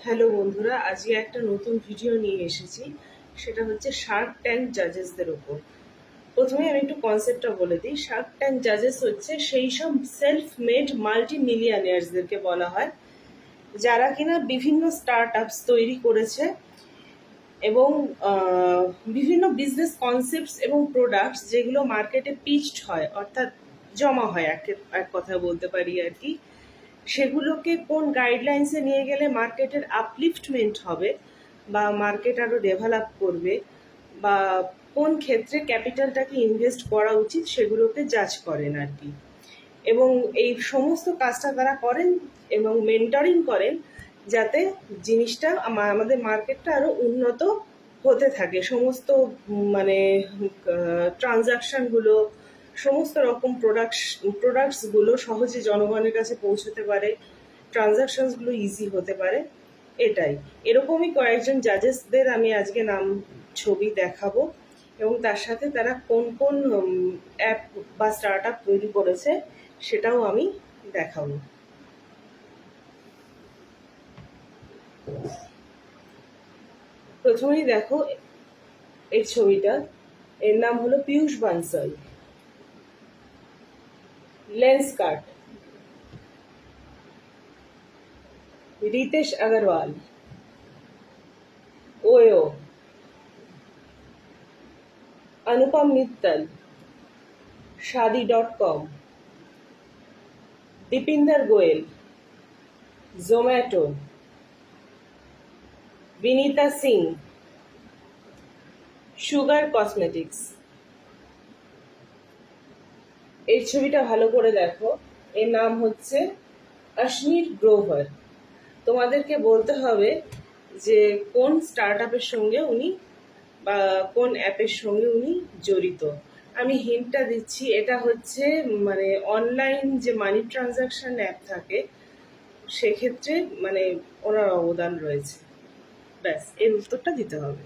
Hello বন্ধুরা, আজকে একটা নতুন ভিডিও নিয়ে এসেছি। সেটা হচ্ছে শার্ক ট্যাঙ্ক জাজেসদের ওপর। প্রথমে আমি একটু কনসেপ্টটা বলে দিই। শার্ক ট্যাঙ্ক জাজেস হচ্ছে সেই সব সেলফ মেড মাল্টি মিলিয়নিয়ার্সদেরকে বলা হয়, যারা কিনা বিভিন্ন স্টার্ট আপস তৈরি করেছে এবং বিভিন্ন বিজনেস কনসেপ্টস এবং প্রোডাক্টস যেগুলো মার্কেটে পিচড হয়, অর্থাৎ জমা হয়, এক কথা বলতে পারি আর কি। সেগুলোকে কোন গাইডলাইন্সে নিয়ে গেলে মার্কেটের আপলিফটমেন্ট হবে বা মার্কেট আরও ডেভেলপ করবে, বা কোন ক্ষেত্রে ক্যাপিটালটাকে ইনভেস্ট করা উচিত, সেগুলোকে জাজ করেন আর কি। এবং এই সমস্ত কাজটা তারা করেন এবং মেন্টরিং করেন, যাতে জিনিসটা আমাদের মার্কেটটা আরও উন্নত হতে থাকে। সমস্ত মানে ট্রানজাকশানগুলো, সমস্ত রকম প্রোডাক্টসগুলো সহজে জনগণের কাছে পৌঁছতে পারে, ট্রানজাকশনসগুলো ইজি হতে পারে। এটাই, এরকমই কয়েকজন জাজেসদের আমি আজকে নাম ছবি দেখাবো, এবং তার সাথে তারা কোন কোন অ্যাপ বা স্টার্ট আপ তৈরি করেছে সেটাও আমি দেখাবো। প্রথমেই দেখো এই ছবিটা, এর নাম হলো Piyush Bansal. Lens cart, Ritesh Agarwal, ওयो, Anupam Mittal, शादी.com, Deepinder Goyal, Zomato, Vinita Singh, sugar cosmetics. এই ছবিটা ভালো করে দেখো, এর নাম হচ্ছে অশ্নির গ্রোভার। তোমাদেরকে বলতে হবে যে কোন স্টার্ট আপের সঙ্গে উনি বা কোন অ্যাপের সঙ্গে উনি জড়িত। আমি হিন্টটা দিচ্ছি, এটা হচ্ছে মানে অনলাইন যে মানি ট্রানজাকশন অ্যাপ থাকে, সেক্ষেত্রে মানে ওনার অবদান রয়েছে। ব্যাস, এর উত্তরটা দিতে হবে।